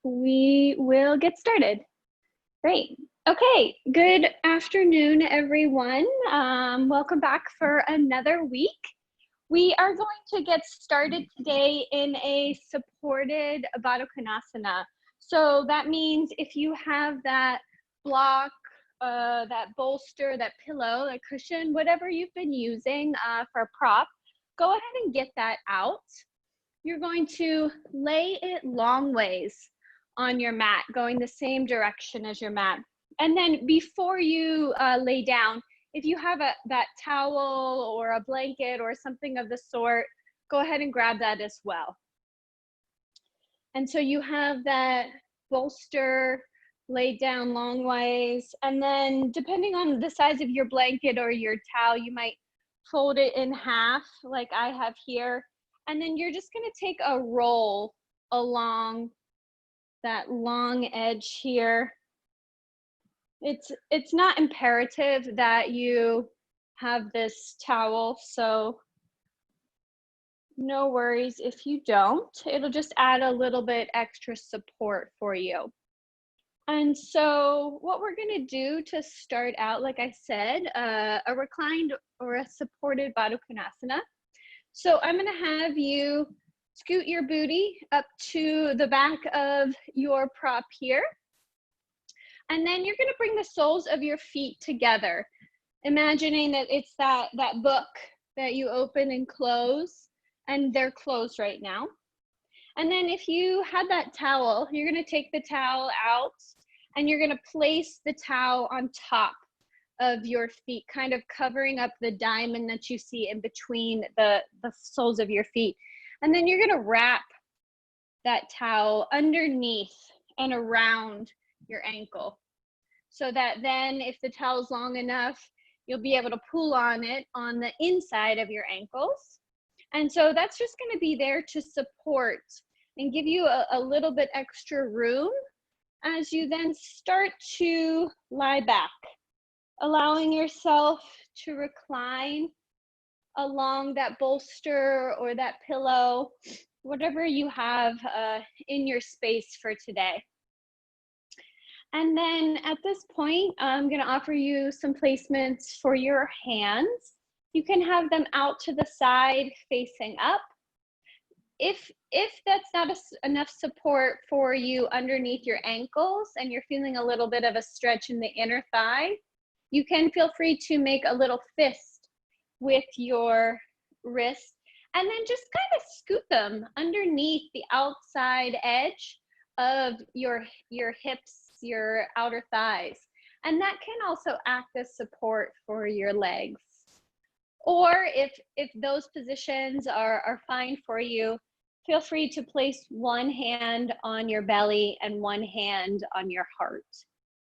We will get started. Great. Okay, good afternoon, everyone. Welcome back for another week. We are going to get started today in a supported Baddha Konasana. So that means if you have that block, that bolster, that pillow, that cushion, whatever you've been using for a prop, go ahead and get that out. You're going to lay it long ways on your mat, going the same direction as your mat. And then before you lay down, if you have that towel or a blanket or something of the sort, go ahead and grab that as well. And so you have that bolster laid down long ways. And then depending on the size of your blanket or your towel, you might fold it in half like I have here. And then you're just gonna take a roll along that long edge here. It's not imperative that you have this towel, so no worries if you don't. It'll just add a little bit extra support for you. And so what we're gonna do to start out, like I said, a reclined or a supported Baddha Konasana. So I'm gonna have you scoot your booty up to the back of your prop here. And then you're gonna bring the soles of your feet together, imagining that it's that book that you open and close, and they're closed right now. And then if you had that towel, you're gonna take the towel out and you're gonna place the towel on top of your feet, kind of covering up the diamond that you see in between the soles of your feet. And then you're gonna wrap that towel underneath and around your ankle, so that then if the towel is long enough, you'll be able to pull on it on the inside of your ankles. And so that's just gonna be there to support and give you a little bit extra room as you then start to lie back, allowing yourself to recline along that bolster or that pillow, whatever you have in your space for today. And then at this point, I'm gonna offer you some placements for your hands. You can have them out to the side facing up. If that's not enough support for you underneath your ankles and you're feeling a little bit of a stretch in the inner thigh, you can feel free to make a little fist with your wrist and then just kind of scoot them underneath the outside edge of your hips, your outer thighs. And that can also act as support for your legs. Or if those positions are fine for you, feel free to place one hand on your belly and one hand on your heart.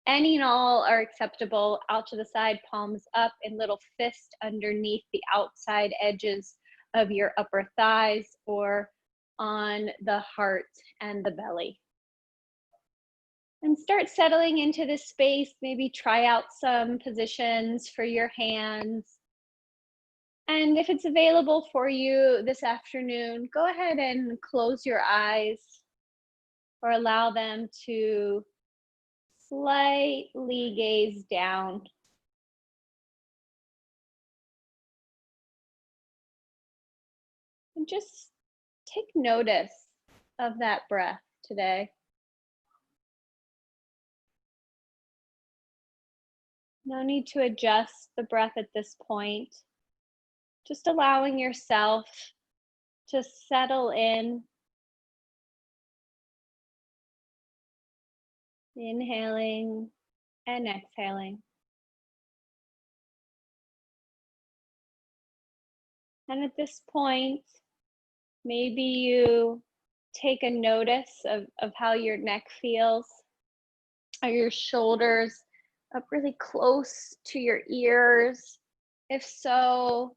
Any and all are acceptable, out to the side, palms up, and little fist underneath the outside edges of your upper thighs or on the heart and the belly. And start settling into this space. Maybe try out some positions for your hands. And if it's available for you this afternoon, go ahead and close your eyes or allow them to slightly gaze down. And just take notice of that breath today. No need to adjust the breath at this point. Just allowing yourself to settle in. Inhaling and exhaling. And at this point, maybe you take a notice of how your neck feels. Are your shoulders up really close to your ears? If so,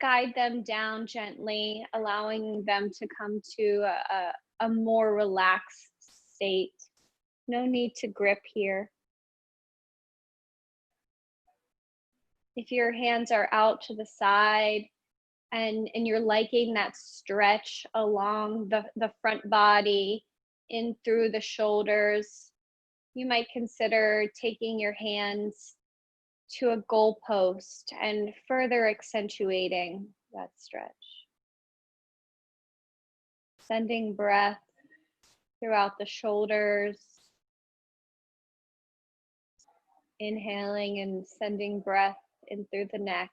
guide them down gently, allowing them to come to a more relaxed state. No need to grip here. If your hands are out to the side and you're liking that stretch along the front body in through the shoulders. You might consider taking your hands to a goalpost and further accentuating that stretch. Sending breath throughout the shoulders. Inhaling and sending breath in through the neck.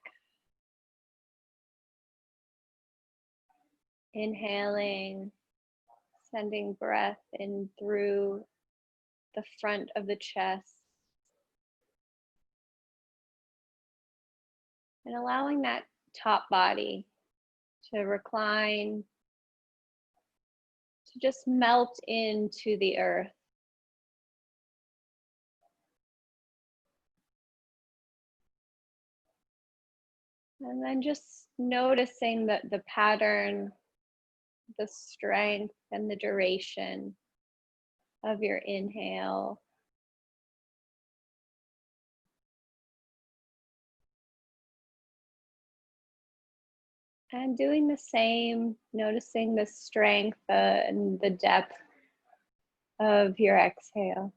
Inhaling, sending breath in through the front of the chest. And allowing that top body to recline, to just melt into the earth. And then just noticing that the pattern, the strength, and the duration of your inhale. And doing the same, noticing the strength and the depth of your exhale.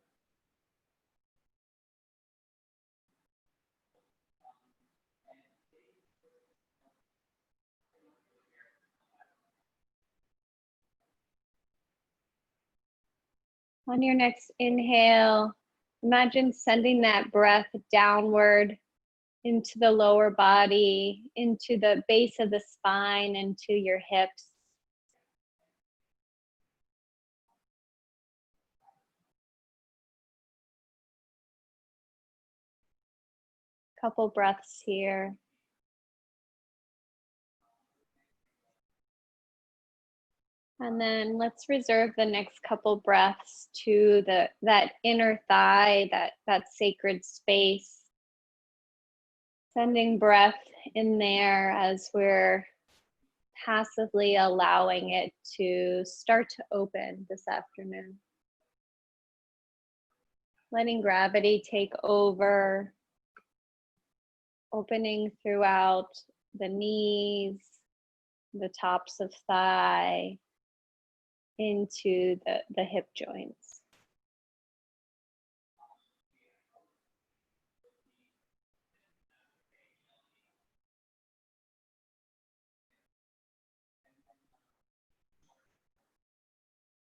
On your next inhale, imagine sending that breath downward into the lower body, into the base of the spine, into your hips. Couple breaths here. And then let's reserve the next couple breaths to that inner thigh, that sacred space. Sending breath in there as we're passively allowing it to start to open this afternoon. Letting gravity take over, opening throughout the knees, the tops of thigh, into the hip joints.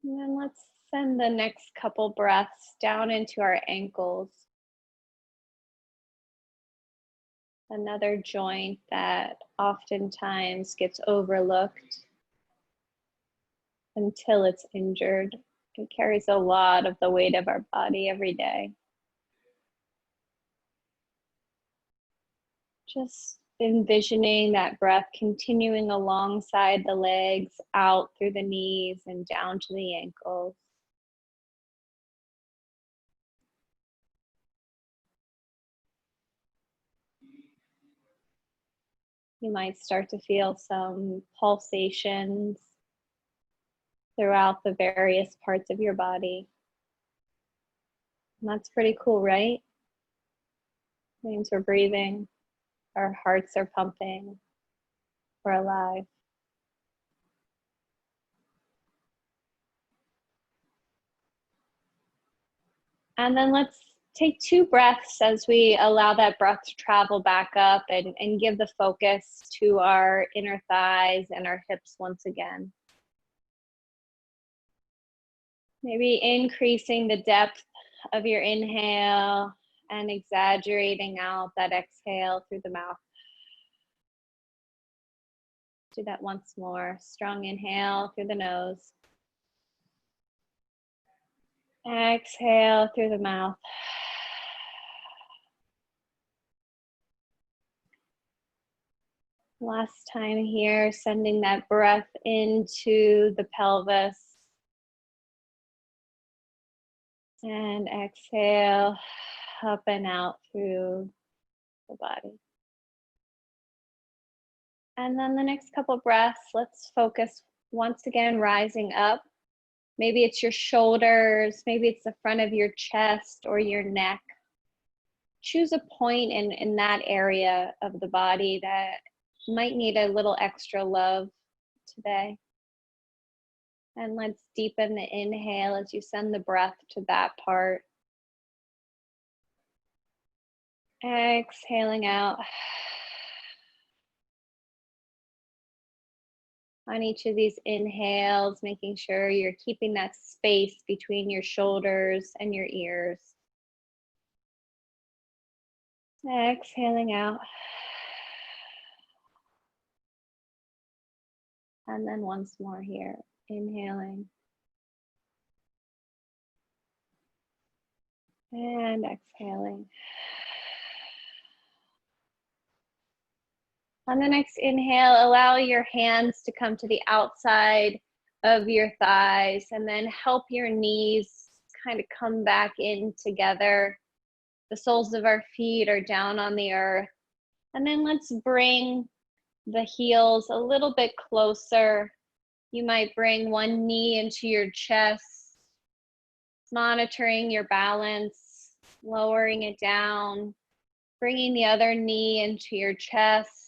And then let's send the next couple breaths down into our ankles. Another joint that oftentimes gets overlooked until it's injured. It carries a lot of the weight of our body every day. Just envisioning that breath continuing alongside the legs, out through the knees and down to the ankles. You might start to feel some pulsations throughout the various parts of your body. And that's pretty cool, right? It means we're breathing, our hearts are pumping, we're alive. And then let's take 2 breaths as we allow that breath to travel back up and give the focus to our inner thighs and our hips once again. Maybe increasing the depth of your inhale and exaggerating out that exhale through the mouth. Do that once more. Strong inhale through the nose. Exhale through the mouth. Last time here, sending that breath into the pelvis. And exhale up and out through the body. And then the next couple breaths, let's focus once again, rising up. Maybe it's your shoulders, maybe it's the front of your chest or your neck. Choose a point in that area of the body that might need a little extra love today. And let's deepen the inhale as you send the breath to that part. Exhaling out. On each of these inhales, making sure you're keeping that space between your shoulders and your ears. Exhaling out. And then once more here, inhaling. And exhaling. On the next inhale, allow your hands to come to the outside of your thighs and then help your knees kind of come back in together. The soles of our feet are down on the earth. And then let's bring the heels a little bit closer. You might bring one knee into your chest, monitoring your balance, lowering it down, bringing the other knee into your chest.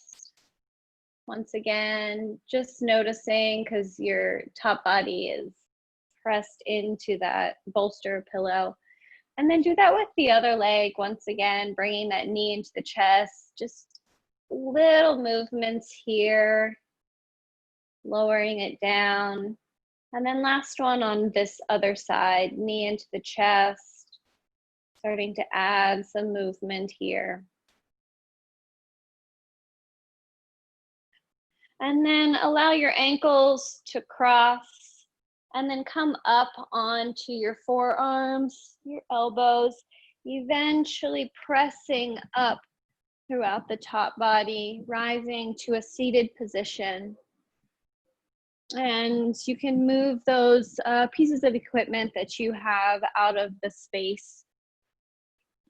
Once again, just noticing because your top body is pressed into that bolster pillow. And then do that with the other leg. Once again, bringing that knee into the chest. Just little movements here, lowering it down. And then last one on this other side, knee into the chest, starting to add some movement here. And then allow your ankles to cross and then come up onto your forearms, your elbows, eventually pressing up throughout the top body, rising to a seated position. And you can move those pieces of equipment that you have out of the space,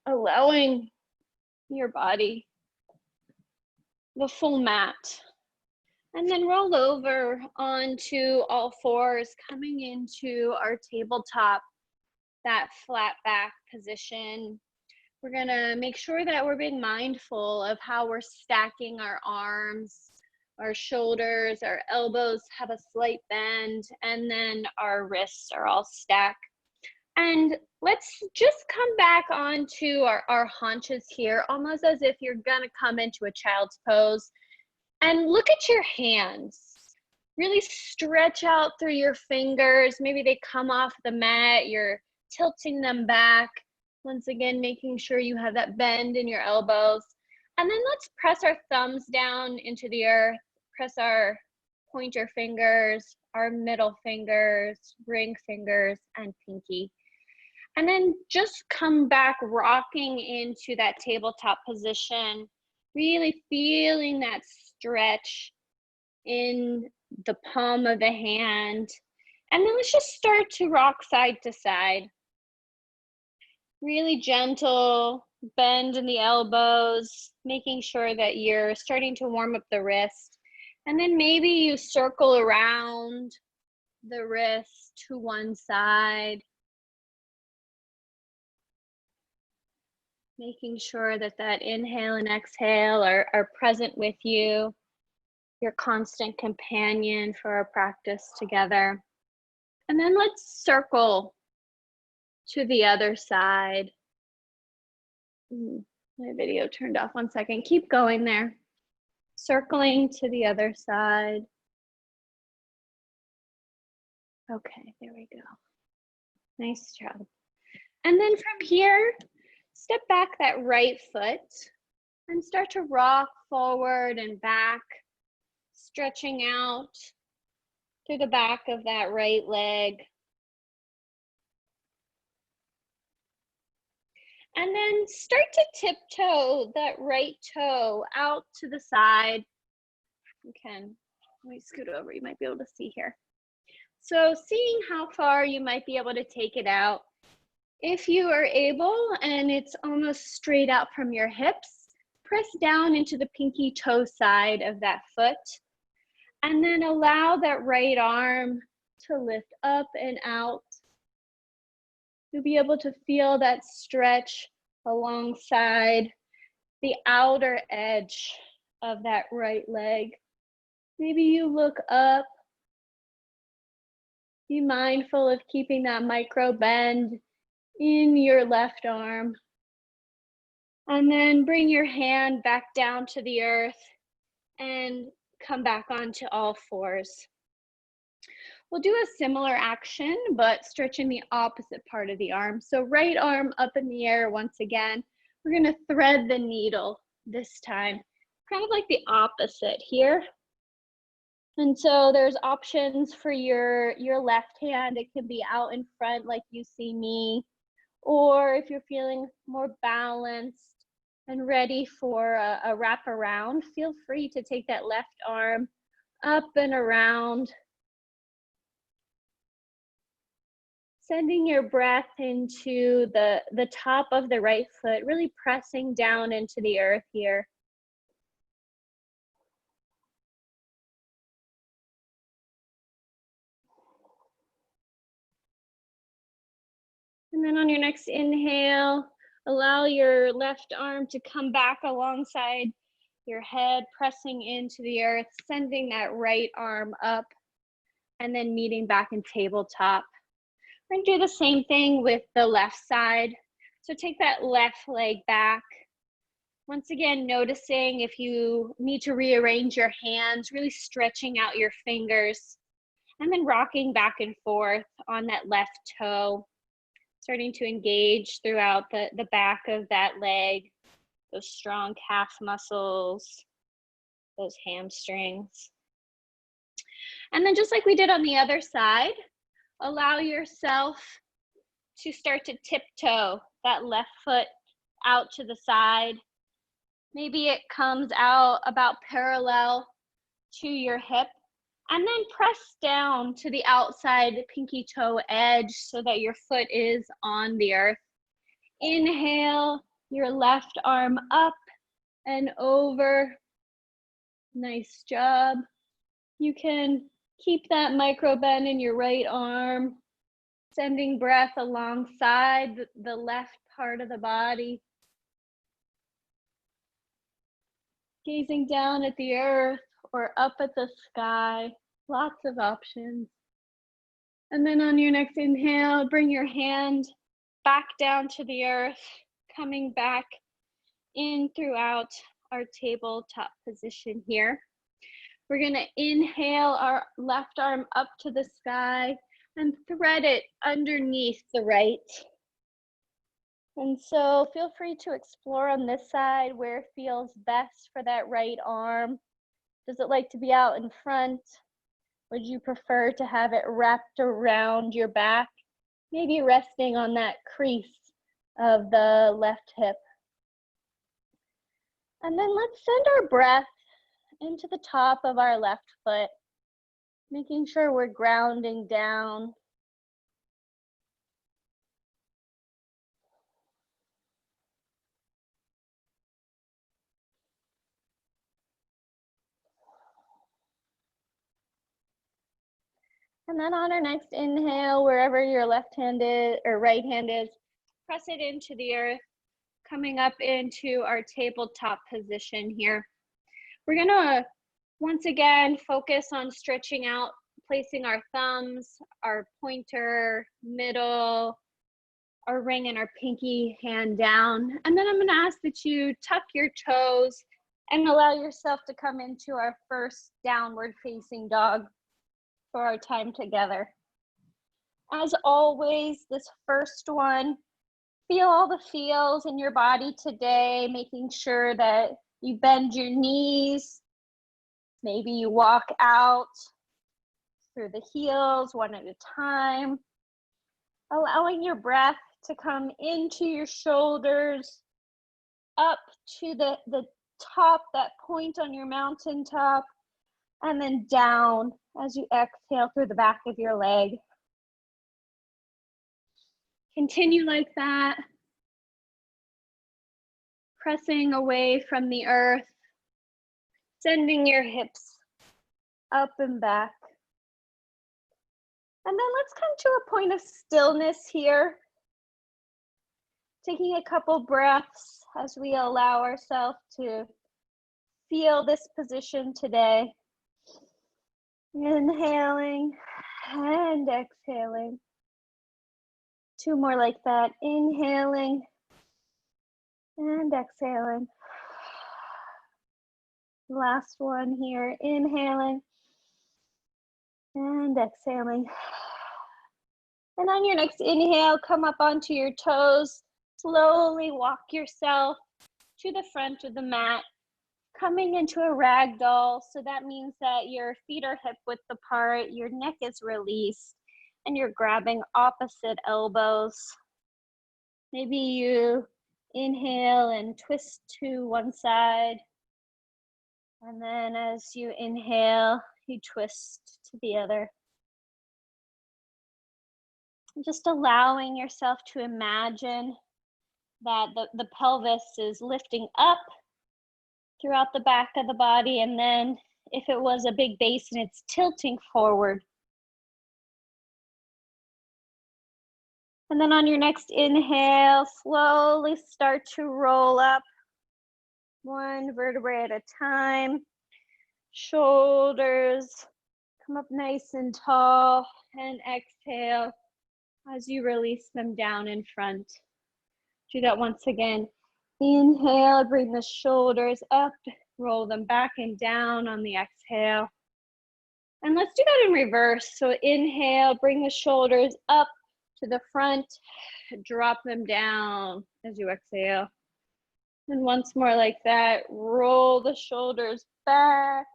allowing your body the full mat. And then roll over onto all fours, coming into our tabletop, that flat back position. We're gonna make sure that we're being mindful of how we're stacking our arms, our shoulders, our elbows have a slight bend, and then our wrists are all stacked. And let's just come back onto our haunches here, almost as if you're gonna come into a child's pose. And look at your hands. Really stretch out through your fingers. Maybe they come off the mat. You're tilting them back. Once again, making sure you have that bend in your elbows. And then let's press our thumbs down into the earth. Press our pointer fingers, our middle fingers, ring fingers, and pinky. And then just come back rocking into that tabletop position. Really feeling that stretch in the palm of the hand. And then let's just start to rock side to side. Really gentle bend in the elbows, making sure that you're starting to warm up the wrist. And then maybe you circle around the wrist to one side. Making sure that that inhale and exhale are present with you, your constant companion for our practice together. And then let's circle to the other side. My video turned off, 1 second. Keep going there. Circling to the other side. Okay, there we go. Nice job. And then from here, step back that right foot and start to rock forward and back, stretching out through the back of that right leg. And then start to tiptoe that right toe out to the side. You can, let me scoot over, you might be able to see here. So seeing how far you might be able to take it out. If you are able and it's almost straight out from your hips, press down into the pinky toe side of that foot. And then allow that right arm to lift up and out. You'll be able to feel that stretch alongside the outer edge of that right leg. Maybe you look up Be mindful of keeping that micro bend in your left arm. And then bring your hand back down to the earth and come back onto all fours. We'll do a similar action, but stretching the opposite part of the arm. So right arm up in the air once again. We're gonna thread the needle this time, kind of like the opposite here. And so there's options for your left hand. It can be out in front like you see me, or if you're feeling more balanced and ready for a wrap around, feel free to take that left arm up and around. Sending your breath into the top of the right foot, really pressing down into the earth here. And then on your next inhale, allow your left arm to come back alongside your head, pressing into the earth, sending that right arm up, and then meeting back in tabletop. We're gonna do the same thing with the left side. So take that left leg back. Once again, noticing if you need to rearrange your hands, really stretching out your fingers, and then rocking back and forth on that left toe, starting to engage throughout the back of that leg, those strong calf muscles, those hamstrings. And then just like we did on the other side, allow yourself to start to tiptoe that left foot out to the side. Maybe it comes out about parallel to your hip, and then press down to the outside pinky toe edge so that your foot is on the earth. Inhale your left arm up and over. Nice job. You can keep that micro bend in your right arm, sending breath alongside the left part of the body. Gazing down at the earth or up at the sky, lots of options. And then on your next inhale, bring your hand back down to the earth, coming back in throughout our tabletop position here. We're gonna inhale our left arm up to the sky and thread it underneath the right. And so feel free to explore on this side where it feels best for that right arm. Does it like to be out in front? Would you prefer to have it wrapped around your back? Maybe resting on that crease of the left hip. And then let's send our breath into the top of our left foot, making sure we're grounding down. And then on our next inhale, wherever your left hand is or right hand is, press it into the earth, coming up into our tabletop position here. We're gonna, once again, focus on stretching out, placing our thumbs, our pointer, middle, our ring and our pinky hand down. And then I'm gonna ask that you tuck your toes and allow yourself to come into our first downward facing dog for our time together. As always, this first one, feel all the feels in your body today, making sure that you bend your knees. Maybe you walk out through the heels one at a time, allowing your breath to come into your shoulders, up to the top, that point on your mountaintop, and then down as you exhale through the back of your leg. Continue like that, pressing away from the earth, sending your hips up and back. And then let's come to a point of stillness here. Taking a couple breaths as we allow ourselves to feel this position today. Inhaling and exhaling. 2 more like that. Inhaling and exhaling. Last one here. Inhaling and exhaling. And on your next inhale, come up onto your toes. Slowly walk yourself to the front of the mat, coming into a ragdoll. So that means that your feet are hip width apart, your neck is released, and you're grabbing opposite elbows. Maybe you inhale and twist to one side. And then as you inhale, you twist to the other. Just allowing yourself to imagine that the pelvis is lifting up throughout the back of the body, and then if it was a big basin, it's tilting forward. And then on your next inhale, slowly start to roll up, one vertebrae at a time. Shoulders come up nice and tall, and exhale as you release them down in front. Do that once again. Inhale, bring the shoulders up, roll them back and down on the exhale. And let's do that in reverse. So inhale, bring the shoulders up to the front, drop them down as you exhale. And once more like that, roll the shoulders back,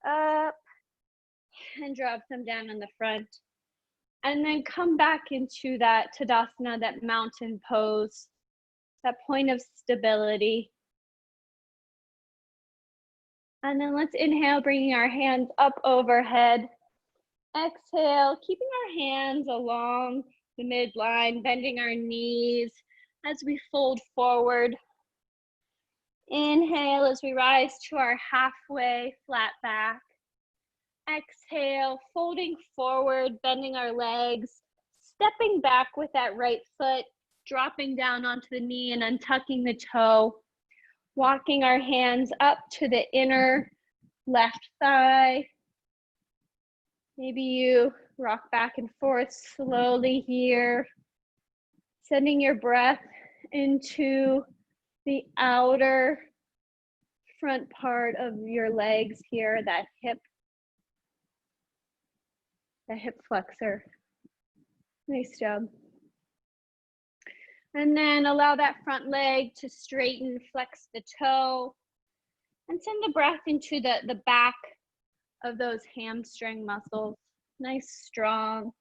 up, and drop them down in the front. And then come back into that Tadasana, that mountain pose, that point of stability. And then let's inhale, bringing our hands up overhead. Exhale, keeping our hands along the midline, bending our knees as we fold forward. Inhale as we rise to our halfway flat back. Exhale, folding forward, bending our legs, stepping back with that right foot, dropping down onto the knee and untucking the toe. Walking our hands up to the inner left thigh. Maybe you rock back and forth slowly here. Sending your breath into the outer front part of your legs here, that hip flexor. Nice job. And then allow that front leg to straighten, flex the toe, and send the breath into the back of those hamstring muscles. Nice, strong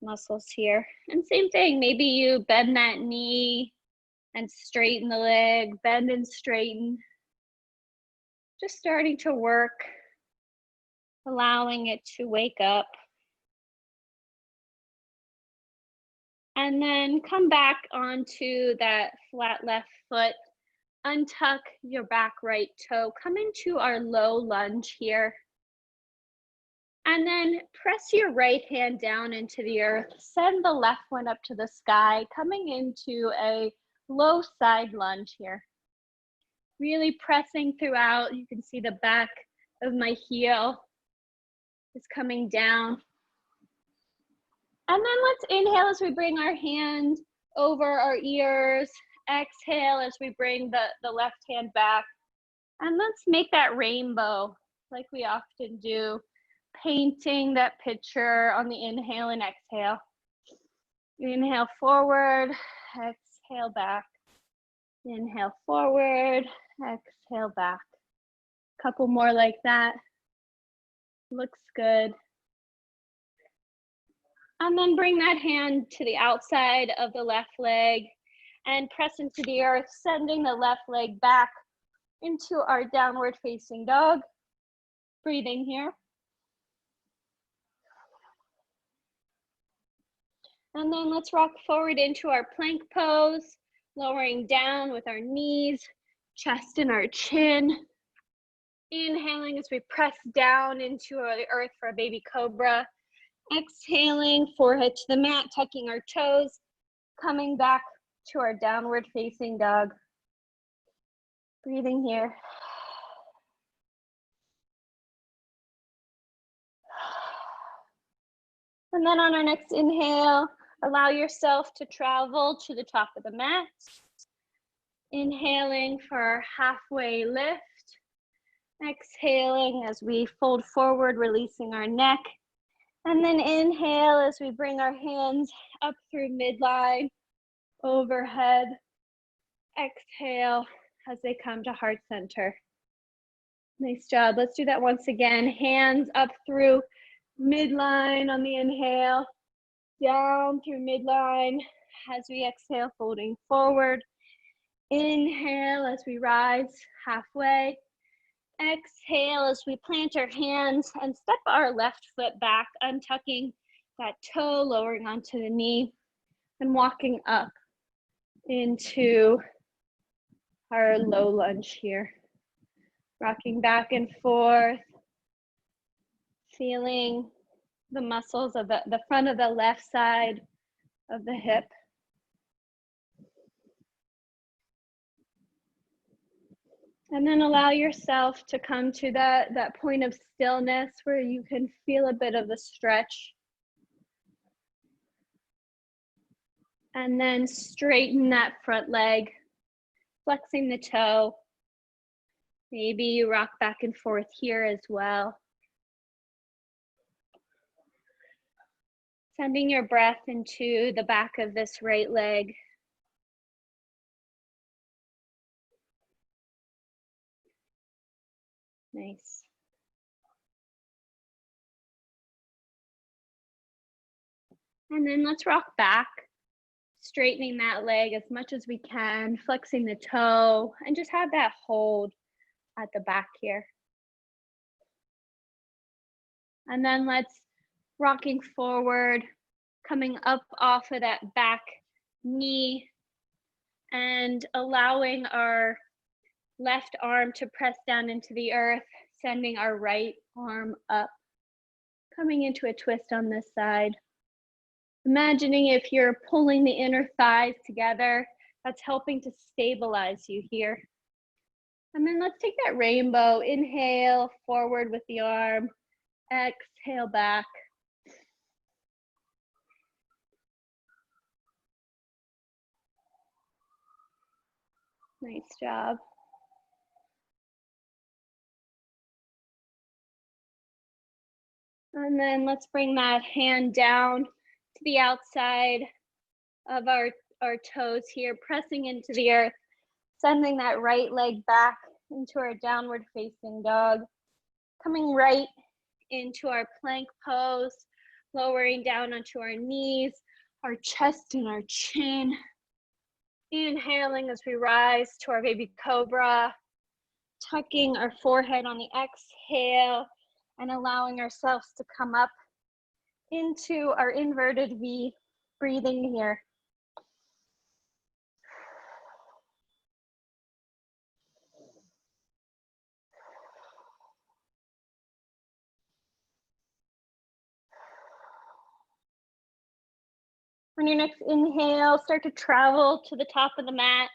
muscles here. And same thing, maybe you bend that knee and straighten the leg, bend and straighten. Just starting to work, allowing it to wake up. And then come back onto that flat left foot, untuck your back right toe, come into our low lunge here. And then press your right hand down into the earth, send the left one up to the sky, coming into a low side lunge here. Really pressing throughout. You can see the back of my heel is coming down. And then let's inhale as we bring our hand over our ears. Exhale as we bring the left hand back. And let's make that rainbow like we often do, painting that picture on the inhale and exhale. Inhale forward, exhale back. Inhale forward, exhale back. Couple more like that. Looks good. And then bring that hand to the outside of the left leg and press into the earth, sending the left leg back into our downward facing dog. Breathing here. And then let's rock forward into our plank pose, lowering down with our knees, chest and our chin. Inhaling as we press down into the earth for a baby cobra. Exhaling, forehead to the mat, tucking our toes, coming back to our downward facing dog. Breathing here. And then on our next inhale, allow yourself to travel to the top of the mat. Inhaling for our halfway lift. Exhaling as we fold forward, releasing our neck. And then inhale as we bring our hands up through midline, overhead. Exhale as they come to heart center. Nice job. Let's do that once again. Hands up through midline on the inhale, down through midline as we exhale, folding forward. Inhale as we rise halfway. Exhale as we plant our hands and step our left foot back, untucking that toe, lowering onto the knee, and walking up into our low lunge here. Rocking back and forth, feeling the muscles of the front of the left side of the hip. And then allow yourself to come to that point of stillness where you can feel a bit of the stretch. And then straighten that front leg, flexing the toe. Maybe you rock back and forth here as well. Sending your breath into the back of this right leg. Nice. And then let's rock back, straightening that leg as much as we can, flexing the toe, and just have that hold at the back here. And then let's rocking forward, coming up off of that back knee and allowing our left arm to press down into the earth, sending our right arm up, coming into a twist on this side. Imagining if you're pulling the inner thighs together, that's helping to stabilize you here. And then let's take that rainbow. Inhale, forward with the arm. Exhale back. Nice job. And then let's bring that hand down to the outside of our toes here, pressing into the earth, sending that right leg back into our downward facing dog, coming right into our plank pose, lowering down onto our knees, our chest and our chin. Inhaling as we rise to our baby cobra, tucking our forehead on the exhale and allowing ourselves to come up into our inverted V, breathing here. On your next inhale, start to travel to the top of the mat,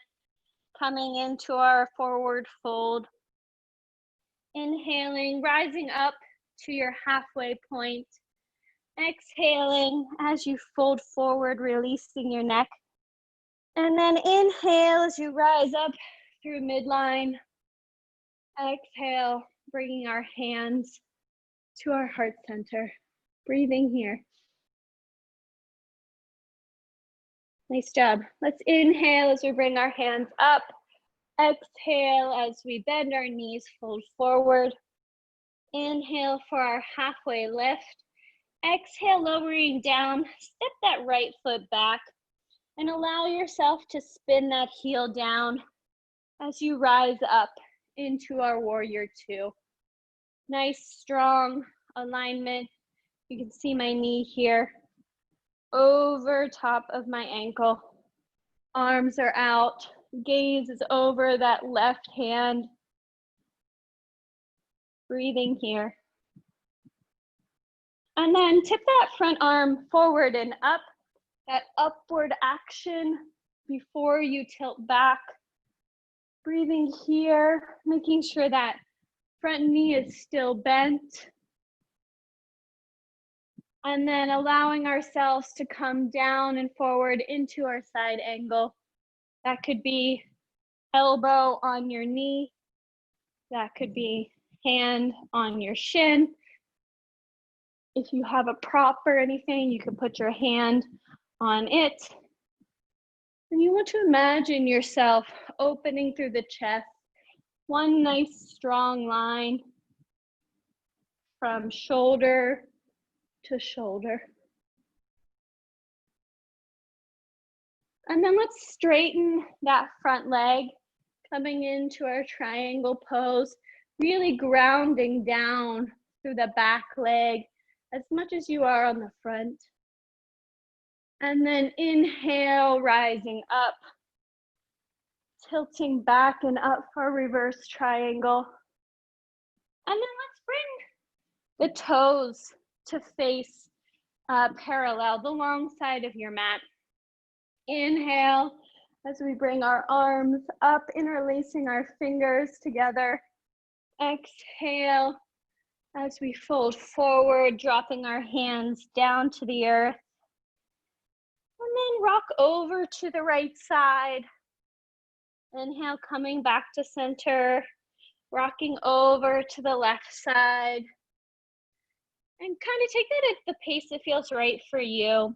coming into our forward fold. Inhaling, rising up to your halfway point. Exhaling as you fold forward, releasing your neck. And then inhale as you rise up through midline. Exhale, bringing our hands to our heart center. Breathing here. Nice job. Let's inhale as we bring our hands up. Exhale as we bend our knees, fold forward. Inhale for our halfway lift. Exhale, lowering down. Step that right foot back and allow yourself to spin that heel down as you rise up into our warrior two. Nice, strong alignment. You can see my knee here over top of my ankle. Arms are out. Gaze is over that left hand. Breathing here. And then tip that front arm forward and up, that upward action before you tilt back. Breathing here, making sure that front knee is still bent. And then allowing ourselves to come down and forward into our side angle. That could be elbow on your knee. That could be hand on your shin. If you have a prop or anything, you can put your hand on it. And you want to imagine yourself opening through the chest, one nice strong line from shoulder to shoulder. And then let's straighten that front leg, coming into our triangle pose, really grounding down through the back leg as much as you are on the front. And then inhale, rising up, tilting back and up for reverse triangle. And then let's bring the toes to face parallel, the long side of your mat. Inhale as we bring our arms up, interlacing our fingers together. Exhale as we fold forward, dropping our hands down to the earth. And then rock over to the right side. Inhale, coming back to center, rocking over to the left side. And kind of take that at the pace that feels right for you.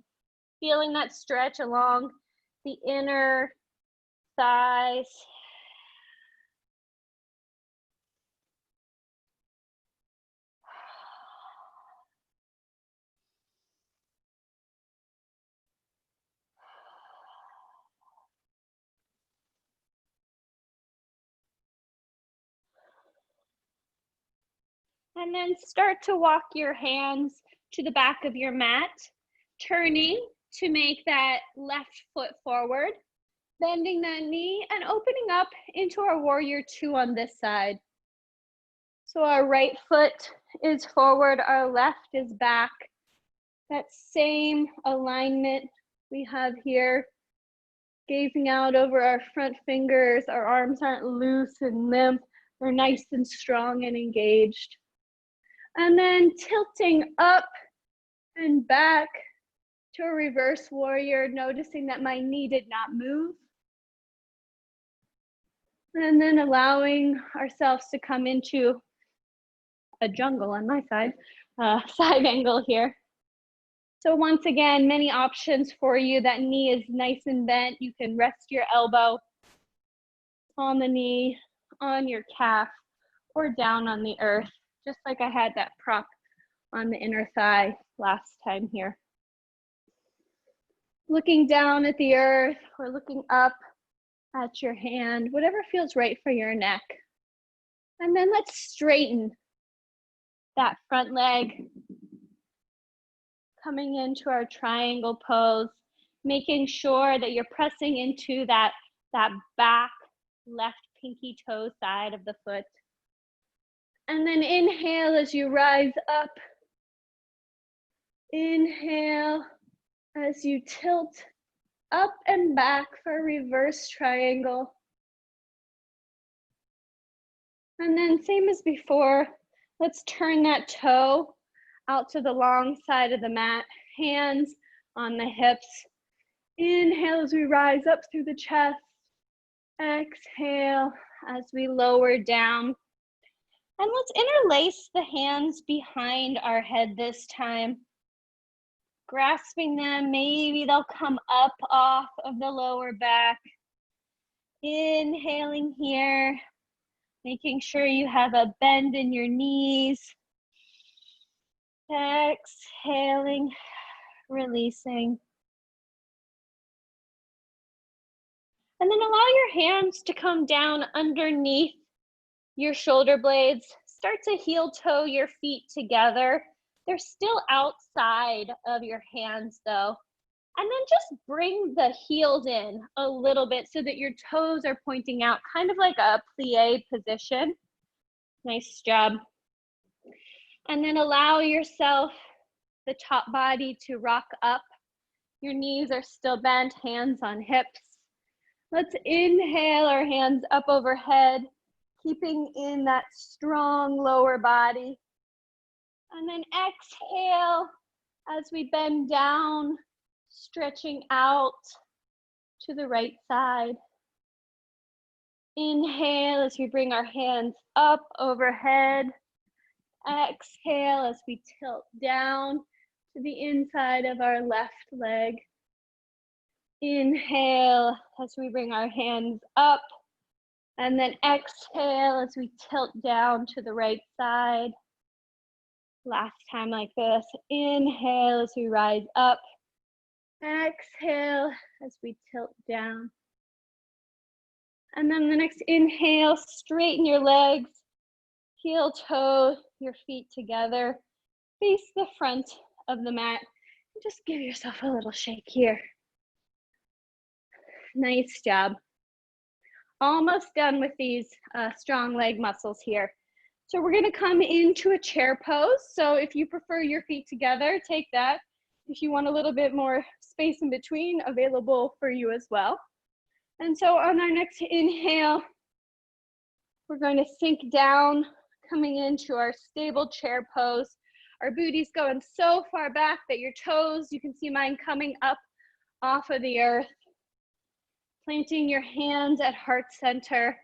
Feeling that stretch along the inner thighs. And then start to walk your hands to the back of your mat, turning to make that left foot forward, bending that knee and opening up into our warrior two on this side. So our right foot is forward, our left is back. That same alignment we have here, gazing out over our front fingers. Our arms aren't loose and limp, they're nice and strong and engaged. And then tilting up and back to a reverse warrior, noticing that my knee did not move. And then allowing ourselves to come into a jungle on my side, side angle here. So once again, many options for you. That knee is nice and bent. You can rest your elbow on the knee, on your calf, or down on the earth, just like I had that prop on the inner thigh last time here. Looking down at the earth or looking up at your hand, whatever feels right for your neck. And then let's straighten that front leg, coming into our triangle pose, making sure that you're pressing into that back left pinky toe side of the foot. And then inhale as you rise up. Inhale as you tilt up and back for a reverse triangle. And then same as before, let's turn that toe out to the long side of the mat, hands on the hips. Inhale as we rise up through the chest. Exhale as we lower down. And let's interlace the hands behind our head this time. Grasping them, maybe they'll come up off of the lower back. Inhaling here, making sure you have a bend in your knees. Exhaling, releasing. And then allow your hands to come down underneath your shoulder blades. Start to heel toe your feet together. They're still outside of your hands though. And then just bring the heels in a little bit so that your toes are pointing out, kind of like a plie position. Nice job. And then allow yourself, the top body, to rock up. Your knees are still bent, hands on hips. Let's inhale our hands up overhead, keeping in that strong lower body. And then exhale As we bend down, stretching out to the right side. Inhale as we bring our hands up overhead. Exhale as we tilt down to the inside of our left leg. Inhale as we bring our hands up, and then exhale as we tilt down to the right side. Last time like this. Inhale as we rise up. Exhale as we tilt down. And then the next inhale, straighten your legs, heel toe your feet together, face the front of the mat, and just give yourself a little shake here. Nice job. Almost done with these strong leg muscles here. So we're gonna come into a chair pose. So if you prefer your feet together, take that. If you want a little bit more space in between, available for you as well. And so on our next inhale, we're going to sink down, coming into our stable chair pose. Our booty's going so far back that your toes, you can see mine coming up off of the earth. Planting your hands at heart center.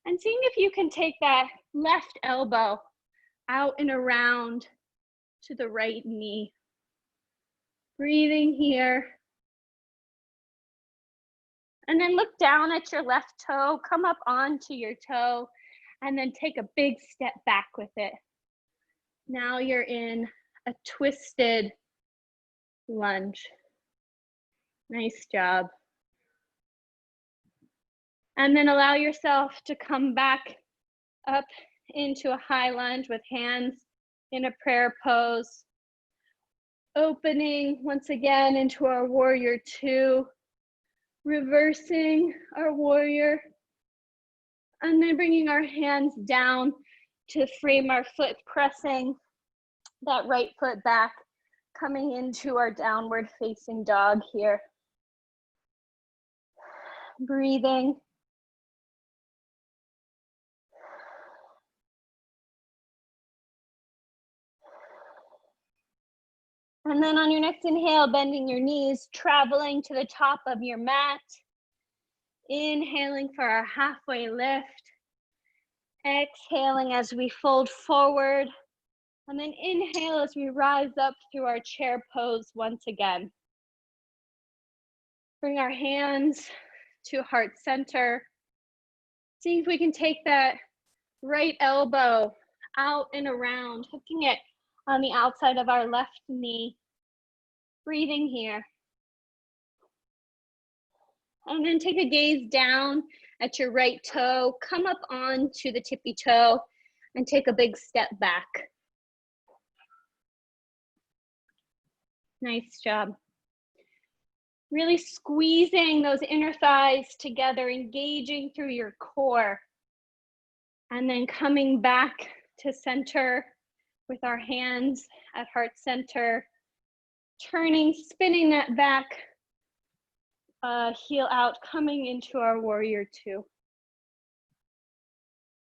And seeing if you can take that left elbow out and around to the right knee. Breathing here. And then look down at your left toe, come up onto your toe, and then take a big step back with it. Now you're in a twisted lunge. Nice job. And then allow yourself to come back up into a high lunge with hands in a prayer pose. Opening once again into our warrior two. Reversing our warrior. And then bringing our hands down to frame our foot, pressing that right foot back, coming into our downward facing dog here. Breathing. And then on your next inhale, bending your knees, traveling to the top of your mat. Inhaling for our halfway lift. Exhaling as we fold forward. And then inhale as we rise up through our chair pose once again. Bring our hands to heart center. See if we can take that right elbow out and around, hooking it on the outside of our left knee. Breathing here. And then take a gaze down at your right toe. Come up onto the tippy toe and take a big step back. Nice job. Really squeezing those inner thighs together, engaging through your core. And then coming back to center with our hands at heart center. Turning, spinning that back heel out, coming into our warrior two.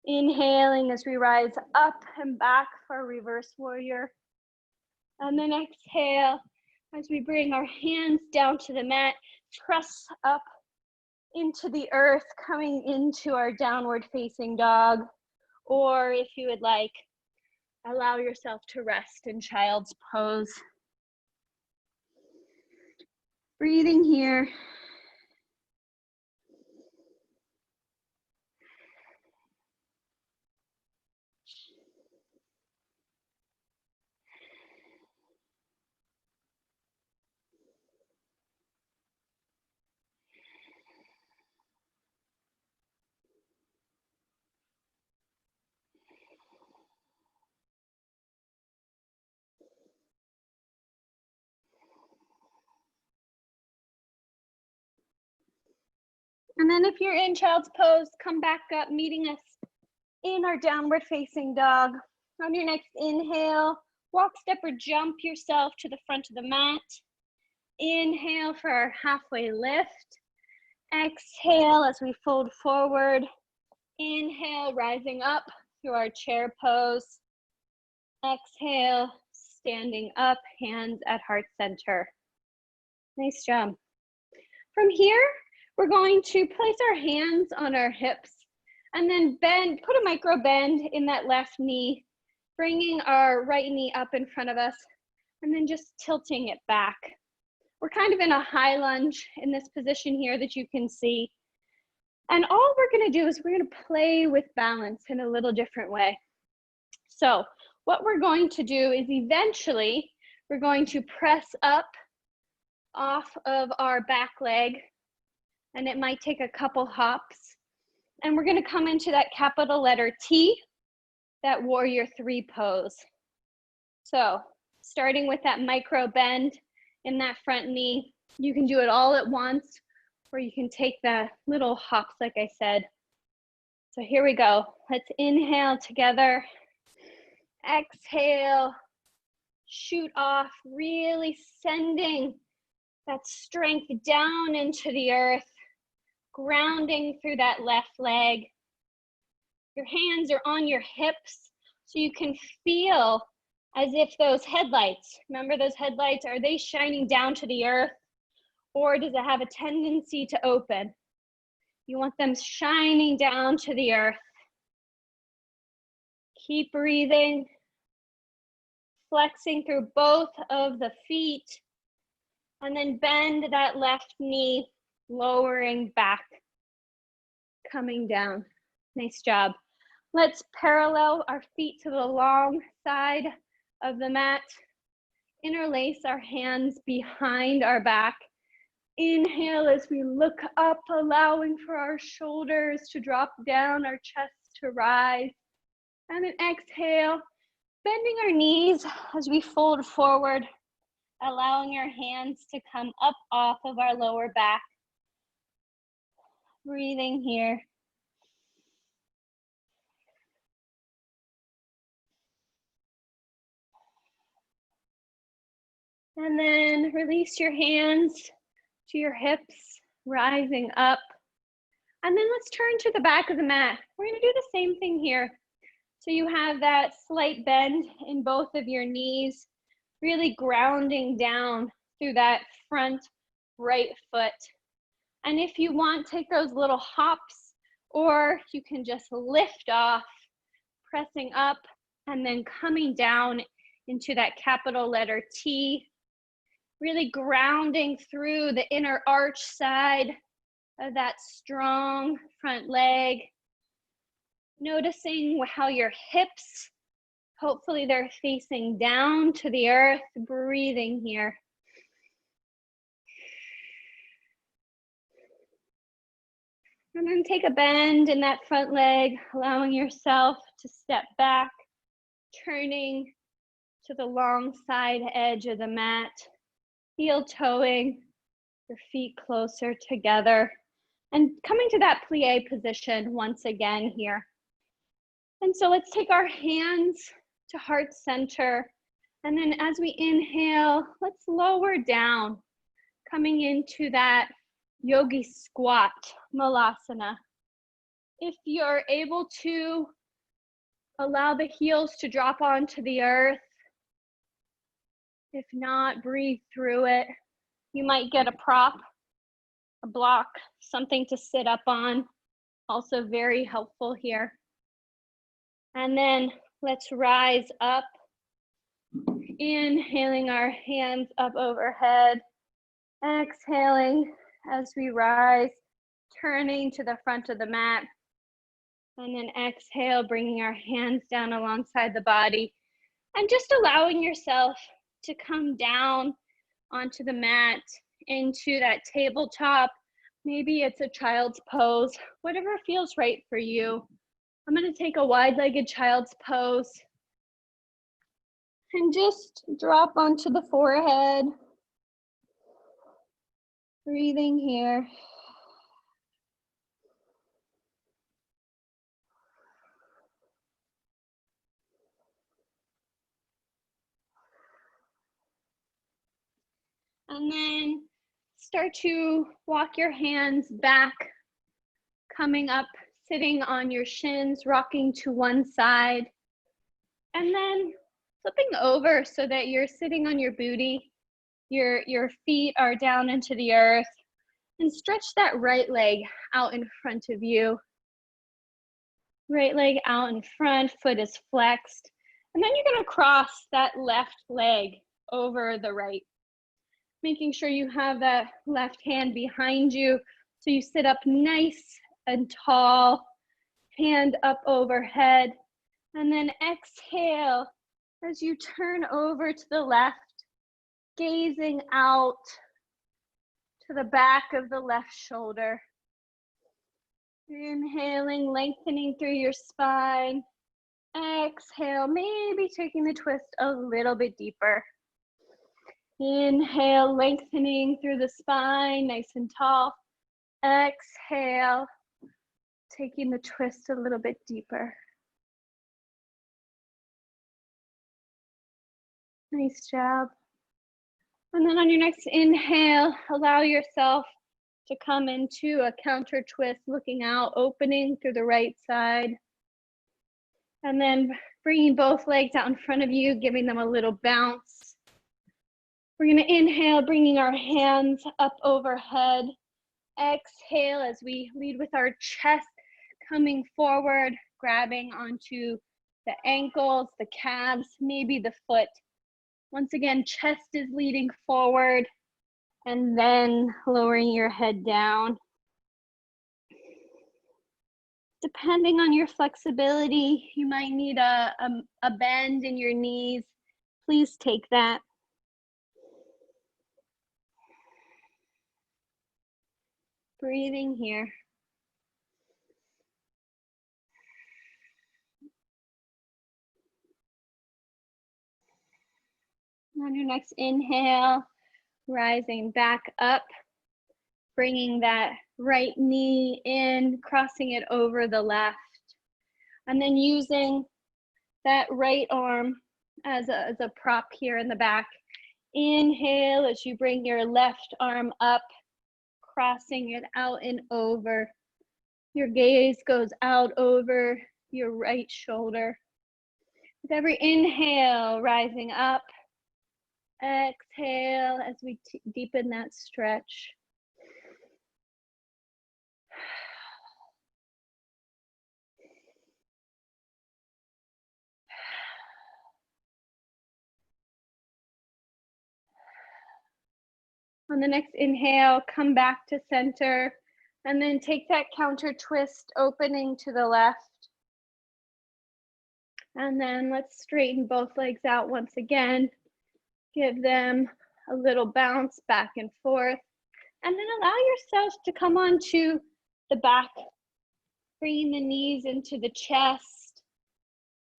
Inhaling as we rise up and back for reverse warrior. And then exhale as we bring our hands down to the mat, press up into the earth, coming into our downward facing dog. Or if you would like, allow yourself to rest in child's pose. Breathing here. And then if you're in child's pose, come back up, meeting us in our downward facing dog. On your next inhale, walk, step, or jump yourself to the front of the mat. Inhale for our halfway lift. Exhale as we fold forward. Inhale, rising up through our chair pose. Exhale, standing up, hands at heart center. Nice job. From here, we're going to place our hands on our hips and then bend, put a micro bend in that left knee, bringing our right knee up in front of us, and then just tilting it back. We're kind of in a high lunge in this position here that you can see. And all we're gonna do is we're gonna play with balance in a little different way. So what we're going to do is eventually, we're going to press up off of our back leg, and it might take a couple hops. And we're gonna come into that capital letter T, that warrior three pose. So starting with that micro bend in that front knee, you can do it all at once, or you can take the little hops like I said. So here we go. Let's inhale together. Exhale, shoot off, really sending that strength down into the earth, grounding through that left leg. Your hands are on your hips so you can feel as if those headlights, remember those headlights, are they shining down to the earth, or does it have a tendency to open? You want them shining down to the earth. Keep breathing, flexing through both of the feet, and then bend that left knee, lowering back, coming down. Nice job. Let's parallel our feet to the long side of the mat. Interlace our hands behind our back. Inhale as we look up, allowing for our shoulders to drop down, our chest to rise. And then exhale, bending our knees as we fold forward, allowing our hands to come up off of our lower back. Breathing here. And then release your hands to your hips, rising up. And then let's turn to the back of the mat. We're gonna do the same thing here. So you have that slight bend in both of your knees, really grounding down through that front right foot. And if you want, take those little hops, or you can just lift off, pressing up and then coming down into that capital letter T, really grounding through the inner arch side of that strong front leg. Noticing how your hips, hopefully they're facing down to the earth, breathing here. And then take a bend in that front leg, allowing yourself to step back, turning to the long side edge of the mat, heel toeing your feet closer together, and coming to that plie position once again here. And so let's take our hands to heart center. And then as we inhale, let's lower down, coming into that yogi squat, malasana. If you're able to allow the heels to drop onto the earth, if not, breathe through it. You might get a prop, a block, something to sit up on. Also very helpful here. And then let's rise up, inhaling our hands up overhead, exhaling as we rise, turning to the front of the mat, and then exhale, bringing our hands down alongside the body, and just allowing yourself to come down onto the mat, into that tabletop. Maybe it's a child's pose, whatever feels right for you. I'm gonna take a wide-legged child's pose and just drop onto the forehead. Breathing here. And then start to walk your hands back, coming up, sitting on your shins, rocking to one side. And then flipping over so that you're sitting on your booty. Your feet are down into the earth, and stretch that right leg out in front of you. Right leg out in front, foot is flexed. And then you're gonna cross that left leg over the right. Making sure you have that left hand behind you so you sit up nice and tall, hand up overhead. And then exhale as you turn over to the left, gazing out to the back of the left shoulder. Inhaling, lengthening through your spine. Exhale, maybe taking the twist a little bit deeper. Inhale, lengthening through the spine, nice and tall. Exhale, taking the twist a little bit deeper. Nice job. And then on your next inhale, allow yourself to come into a counter twist, looking out, opening through the right side. And then bringing both legs out in front of you, giving them a little bounce. We're gonna inhale, bringing our hands up overhead. Exhale as we lead with our chest coming forward, grabbing onto the ankles, the calves, maybe the foot. Once again, chest is leading forward, and then lowering your head down. Depending on your flexibility, you might need a bend in your knees. Please take that. Breathing here. On your next inhale, rising back up, bringing that right knee in, crossing it over the left, and then using that right arm as a prop here in the back. Inhale as you bring your left arm up, crossing it out and over. Your gaze goes out over your right shoulder. With every inhale, rising up. Exhale as we deepen that stretch. On the next inhale, come back to center, and then take that counter twist, opening to the left. And then let's straighten both legs out once again. Give them a little bounce back and forth. And then allow yourself to come onto the back, bringing the knees into the chest,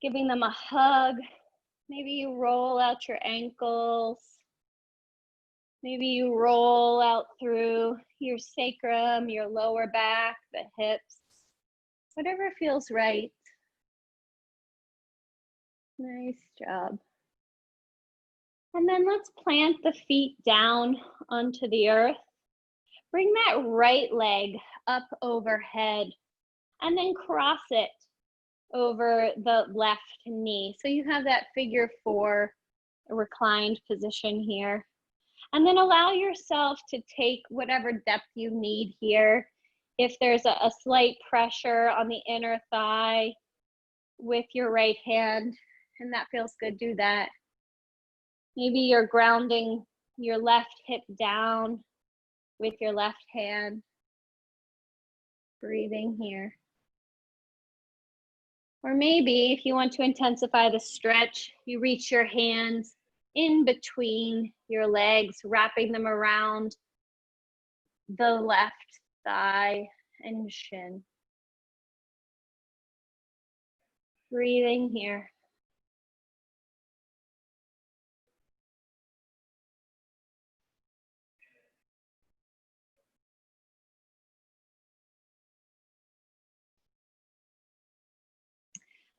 giving them a hug. Maybe you roll out your ankles. Maybe you roll out through your sacrum, your lower back, the hips, whatever feels right. Nice job. And then let's plant the feet down onto the earth. Bring that right leg up overhead and then cross it over the left knee. So you have that figure 4 reclined position here. And then allow yourself to take whatever depth you need here. If there's a slight pressure on the inner thigh with your right hand, and that feels good, do that. Maybe you're grounding your left hip down with your left hand. Breathing here. Or maybe if you want to intensify the stretch, you reach your hands in between your legs, wrapping them around the left thigh and shin. Breathing here.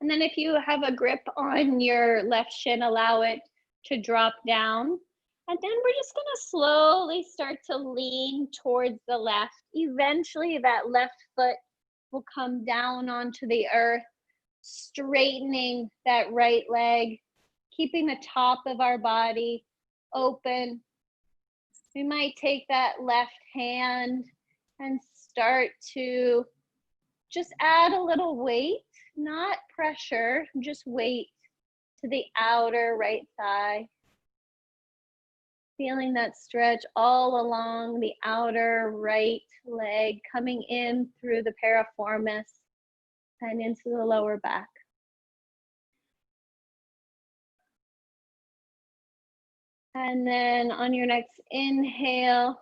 And then if you have a grip on your left shin, allow it to drop down. And then we're just gonna slowly start to lean towards the left. Eventually that left foot will come down onto the earth, straightening that right leg, keeping the top of our body open. We might take that left hand and start to just add a little weight, not pressure, just weight to the outer right thigh. Feeling that stretch all along the outer right leg, coming in through the piriformis and into the lower back. And then on your next inhale,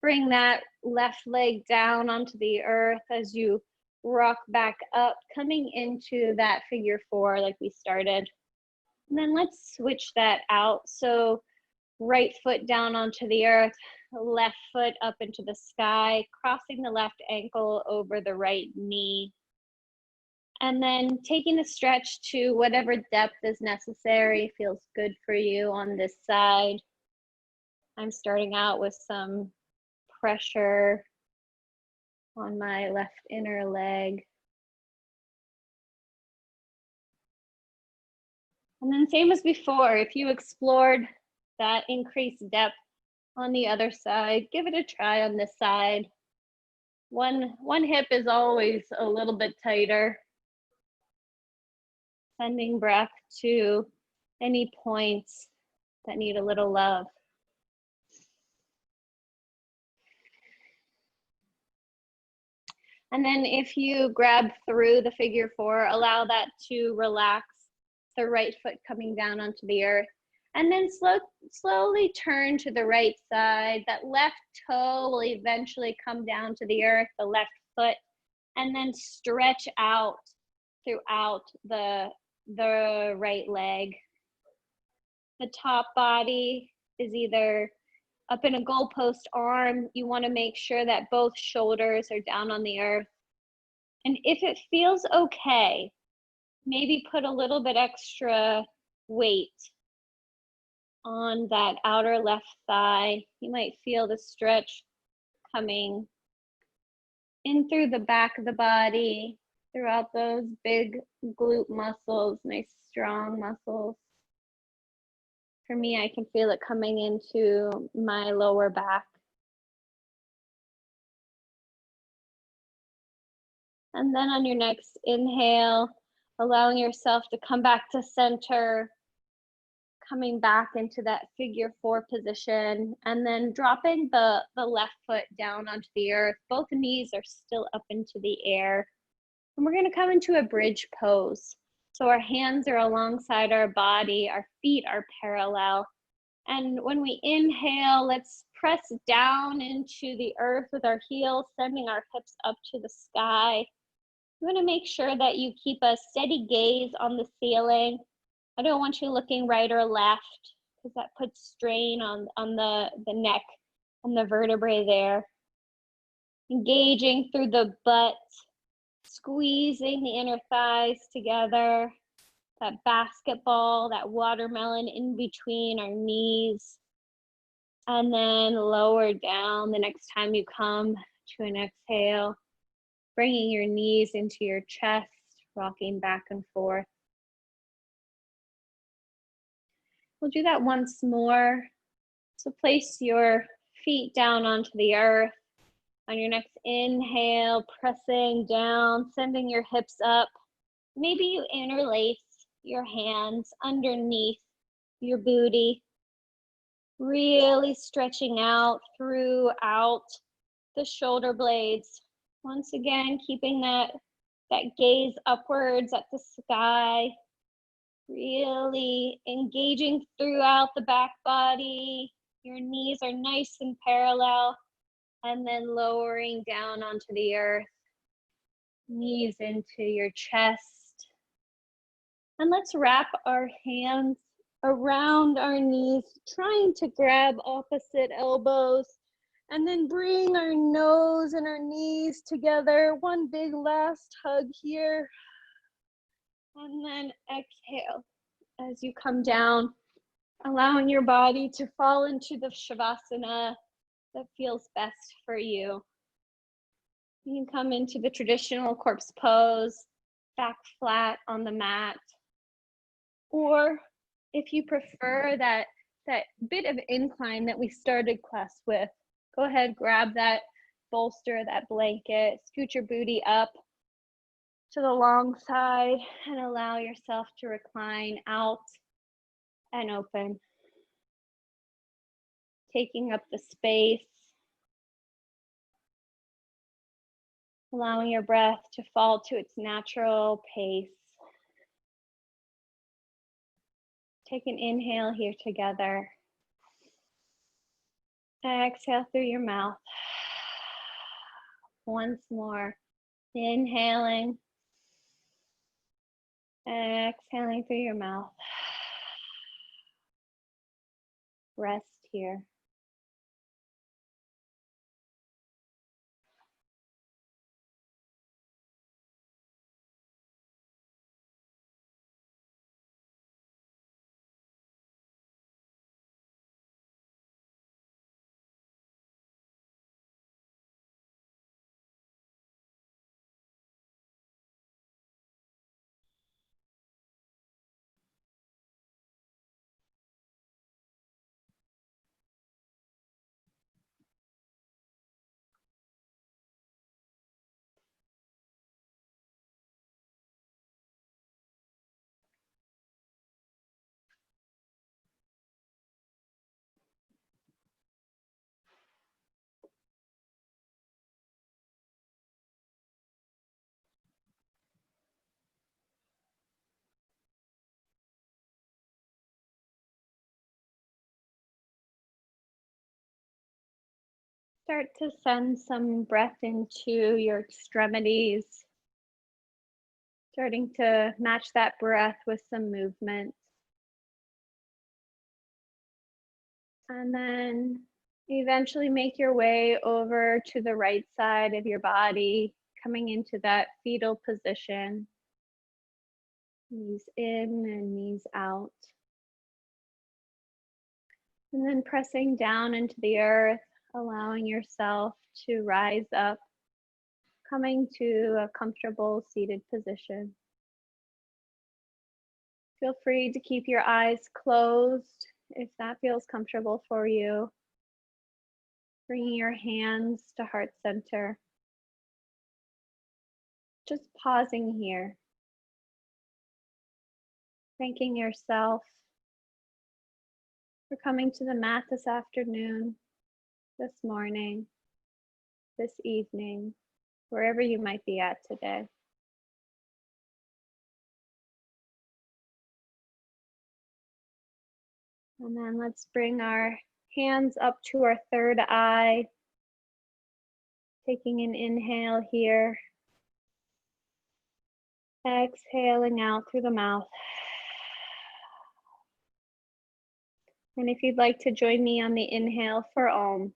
bring that left leg down onto the earth as you rock back up, coming into that figure four like we started. And then let's switch that out. So right foot down onto the earth, left foot up into the sky, crossing the left ankle over the right knee. And then taking the stretch to whatever depth is necessary, feels good for you on this side. I'm starting out with some pressure on my left inner leg. And then same as before, if you explored that increased depth on the other side, give it a try on this side. One hip is always a little bit tighter. Sending breath to any points that need a little love. And then if you grab through the figure four, allow that to relax, the right foot coming down onto the earth. And then slowly turn to the right side. That left toe will eventually come down to the earth, the left foot, and then stretch out throughout the right leg. The top body is either up in a goalpost arm. You want to make sure that both shoulders are down on the earth. And if it feels okay, maybe put a little bit extra weight on that outer left thigh. You might feel the stretch coming in through the back of the body, throughout those big glute muscles, nice strong muscles. For me, I can feel it coming into my lower back. And then on your next inhale, allowing yourself to come back to center, coming back into that figure four position, and then dropping the left foot down onto the earth. Both knees are still up into the air. And we're going to come into a bridge pose. So our hands are alongside our body, our feet are parallel. And when we inhale, let's press down into the earth with our heels, sending our hips up to the sky. You want to make sure that you keep a steady gaze on the ceiling. I don't want you looking right or left, because that puts strain on the neck and the vertebrae there. Engaging through the butt, squeezing the inner thighs together, that basketball, that watermelon in between our knees, and then lower down the next time you come to an exhale, bringing your knees into your chest, rocking back and forth. We'll do that once more. So place your feet down onto the earth. On your next inhale, pressing down, sending your hips up. Maybe you interlace your hands underneath your booty, really stretching out throughout the shoulder blades. Once again, keeping that gaze upwards at the sky, really engaging throughout the back body. Your knees are nice and parallel, and then lowering down onto the earth, knees into your chest. And let's wrap our hands around our knees, trying to grab opposite elbows, and then bring our nose and our knees together. One big last hug here. And then exhale as you come down, allowing your body to fall into the shavasana that feels best for you. You can come into the traditional corpse pose, back flat on the mat. Or if you prefer that bit of incline that we started class with, go ahead, grab that bolster, that blanket, scoot your booty up to the long side and allow yourself to recline out and open, taking up the space, allowing your breath to fall to its natural pace. Take an inhale here together. Exhale through your mouth. Once more, inhaling, exhaling through your mouth. Rest here. Start to send some breath into your extremities, starting to match that breath with some movement. And then eventually make your way over to the right side of your body, coming into that fetal position. Knees in and knees out. And then pressing down into the earth, allowing yourself to rise up, coming to a comfortable seated position. Feel free to keep your eyes closed if that feels comfortable for you. Bringing your hands to heart center. Just pausing here. Thanking yourself for coming to the mat this afternoon, this morning, this evening, wherever you might be at today. And then let's bring our hands up to our third eye. Taking an inhale here. Exhaling out through the mouth. And if you'd like to join me on the inhale for Om,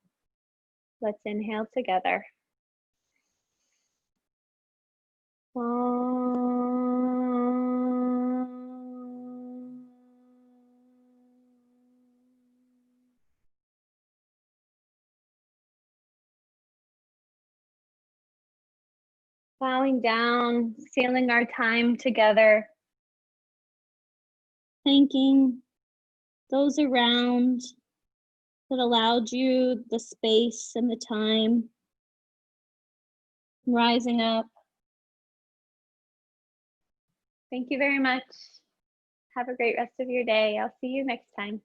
let's inhale together. Om. Bowing down, sealing our time together. Thanking those around that allowed you the space and the time. Rising up. Thank you very much. Have a great rest of your day. I'll see you next time.